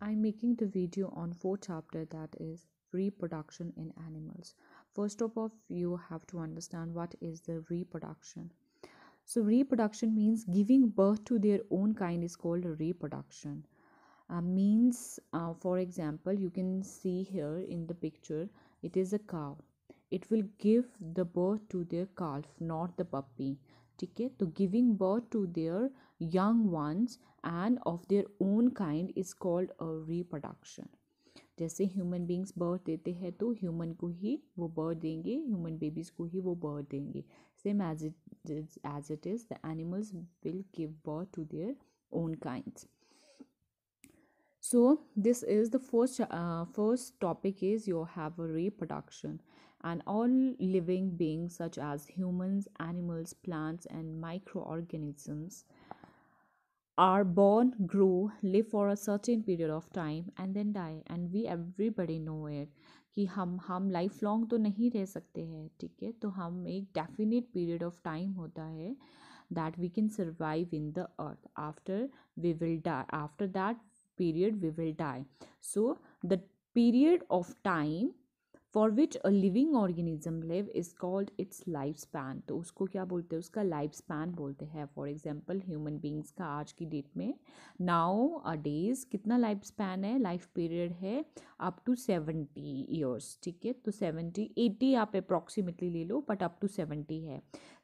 I'm making the video on fourth chapter, that is reproduction in animals. First of all, you have to understand what is the reproduction. So reproduction means giving birth to their own kind is called reproduction. Means for example, you can see here in the picture, it is a cow. It will give the birth to their calf, not the puppy. ठीक है, तो giving birth to their young ones and of their own kind is called a reproduction. जैसे human beings birth देते हैं तो human को ही वो birth देंगे, ह्यूमन बेबीज को ही वो बर्थ देंगे. Same as it is the animals will give birth to their own kinds. So this is the first topic is you have a reproduction, and all living beings such as humans, animals, plants and microorganisms are born, grow, live for a certain period of time and then die, and we everybody know it कि हम life long तो नहीं रह सकते हैं. ठीक है, तो हम एक डेफिनेट पीरियड ऑफ टाइम होता है that we can survive in the earth. After we will die, after that period we will die. So the period of time for which a living organism live is called its lifespan. तो उसको क्या बोलते हैं, उसका life span बोलते हैं. For example human beings का आज की डेट में नाउ अ डेज कितना लाइफ स्पैन है, लाइफ पीरियड है अप टू 70 ईयर्स. ठीक है, तो 70-80 आप अप्रॉक्सीमेटली ले लो, बट अप टू 70 है.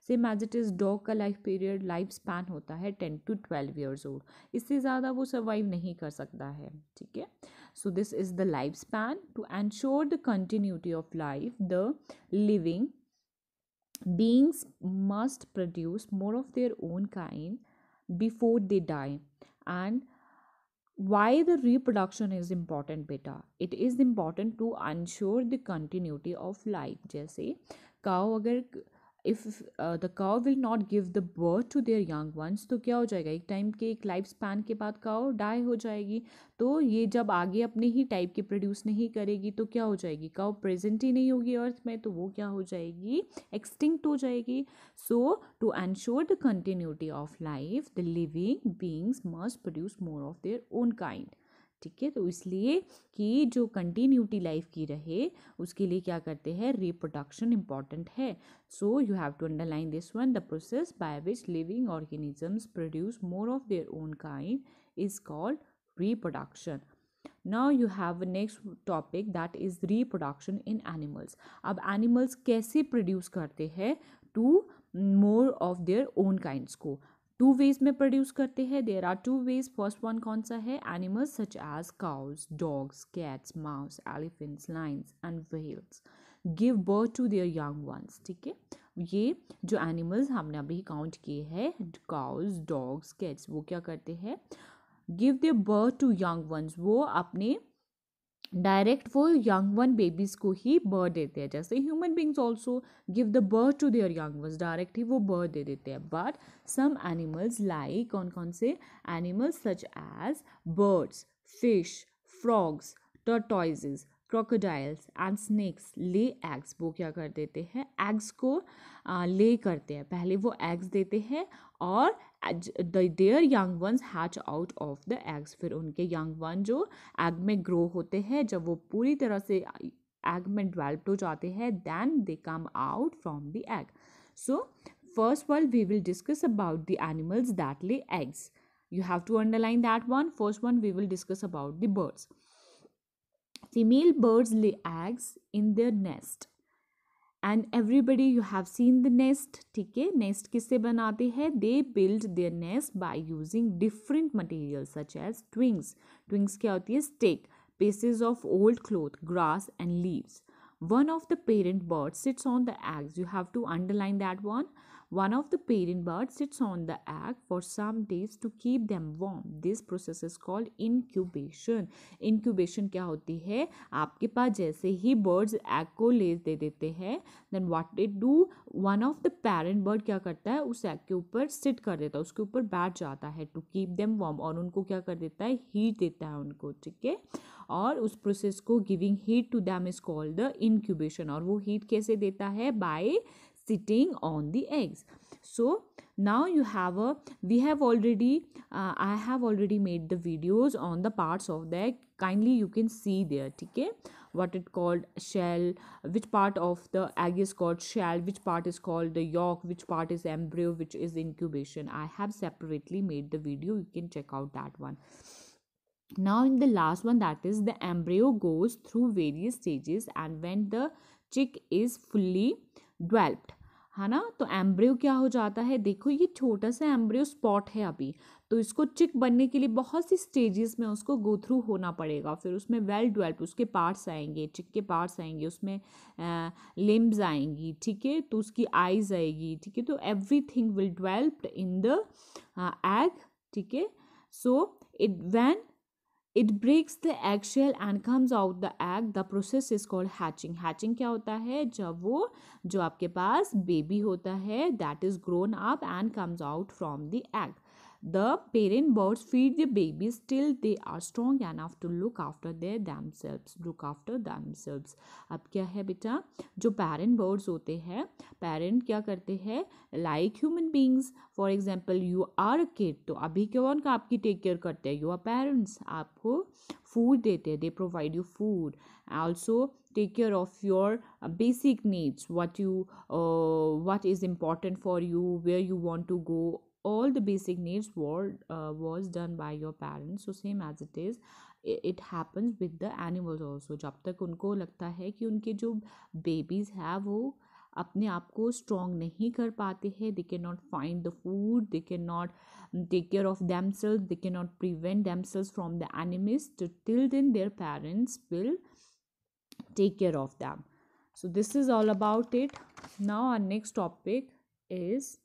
Same as it is dog का लाइफ पीरियड, लाइफ स्पैन होता है 10 to 12 ईयर्स ओल्ड. इससे ज़्यादा वो सर्वाइव नहीं कर सकता है. ठीक है, so this is the lifespan. To ensure the continuity of life, the living beings must produce more of their own kind before they die. And why the reproduction is important, beta? It is important to ensure the continuity of life. जैसे cow अगर if the cow will not give the birth to their young ones, तो क्या हो जाएगा, एक time के एक life span के बाद काउ डाई हो जाएगी. तो ये जब आगे अपने ही टाइप के प्रोड्यूस नहीं करेगी तो क्या हो जाएगी, काउ प्रेजेंट ही नहीं होगी अर्थ में, तो वो क्या हो जाएगी, एक्सटिंक्ट हो जाएगी. So to ensure the continuity of life, the living beings must produce more of their own kind. ठीक है, तो इसलिए कि जो कंटिन्यूटी लाइफ की रहे उसके लिए क्या करते हैं, रिप्रोडक्शन इंपॉर्टेंट है. So you have to underline this one. The process by which living organisms produce more of their own kind is called reproduction. Now you have a next topic, that is reproduction in animals. अब animals कैसे produce करते हैं to more of their own kinds को, two ways में produce करते हैं. There are two ways. First one कौन सा है, animals such as cows, dogs, cats, mouse, elephants, lions and whales give birth to their young ones. ठीक है, ये जो एनिमल्स हमने अभी काउंट किए हैं, काउज, डॉग्स, कैट्स, वो क्या करते हैं, give their birth to young ones. वो अपने डायरेक्ट वो यंग वन बेबीज को ही बर्थ देते हैं. जैसे human beings also give the birth to their young ones, direct ही वो बर्थ दे देते हैं. बट सम एनिमल्स लाइक, कौन कौन से animals, such as birds, fish, frogs, tortoises, crocodiles and snakes lay eggs. वो क्या कर देते हैं, एग्स को ले करते हैं. पहले वो एग्स देते हैं और there young once hatch out of the eggs. फिर उनके यंग वन जो एग में ग्रो होते हैं, जब वो पूरी तरह से एग में डेवलप्ड हो जाते हैं, then they come out from the egg. So first one we will discuss about the animals that lay eggs. You have to underline that one. First one we will discuss about the birds. Female birds lay eggs in their nest. And everybody you have seen the nest. ठीक है, nest किससे बनाते हैं, they build their nest by using different materials such as twigs. Twigs क्या होती है, stick, pieces of old cloth, grass and leaves. One of the parent birds sits on the eggs. You have to underline that one. One of the parent birds sits on the egg for some days to keep them warm. This process is called incubation. Incubation क्या होती है, आपके पास जैसे ही birds egg को ले दे देते हैं, then what they do, one of the parent bird क्या करता है, उस egg के ऊपर sit कर देता है, उसके ऊपर बैठ जाता है to keep them warm, और उनको क्या कर देता है, heat देता है उनको. ठीक है, और उस प्रोसेस को giving heat to them is called the incubation. और वो हीट कैसे देता है, by sitting on the eggs. So Now you have a we have already I have already made the videos on the parts of the egg. Kindly you can see there, okay, what it called shell, which part of the egg is called shell, which part is called the yolk, which part is embryo, which is incubation. I have separately made the video, you can check out that one. Now in the last one, that is the embryo goes through various stages, and when the chick is fully developed, है ना, तो embryo क्या हो जाता है, देखो ये छोटा सा एम्ब्रियो स्पॉट है अभी, तो इसको चिक बनने के लिए बहुत सी स्टेजेस में उसको गो थ्रू होना पड़ेगा, फिर उसमें वेल डेवलप्ड उसके पार्ट्स आएंगे, चिक के पार्ट्स आएंगे, उसमें लिम्स आएंगी, ठीक है, तो उसकी आइज आएगी, ठीक है, तो everything will developed in the egg, ठीक है. So it when it breaks the eggshell and comes out the egg, the process is called hatching. Hatching क्या होता है, जब वो जो आपके पास बेबी होता है that is grown up and comes out from the egg. The parent birds feed the babies till they are strong enough to look after themselves. अब क्या है बेटा, जो parent birds होते हैं, parent क्या करते हैं, like human beings, for example you are a kid, तो अभी कौन का आपकी टेक केयर करते हैं, your parents, आपको फूड देते हैं, they provide you food, also take care of your basic needs, what is important for you, where you want to go, all the basic needs was done by your parents. So same as it happens with the animals also. जब तक उनको लगता है कि उनके जो babies हैं वो अपने आप को स्ट्रॉन्ग नहीं कर पाते हैं, they cannot find the food, they cannot take care of themselves, they cannot prevent themselves from the enemies, till then their parents will take care of them. So this is all about it. Now our next topic is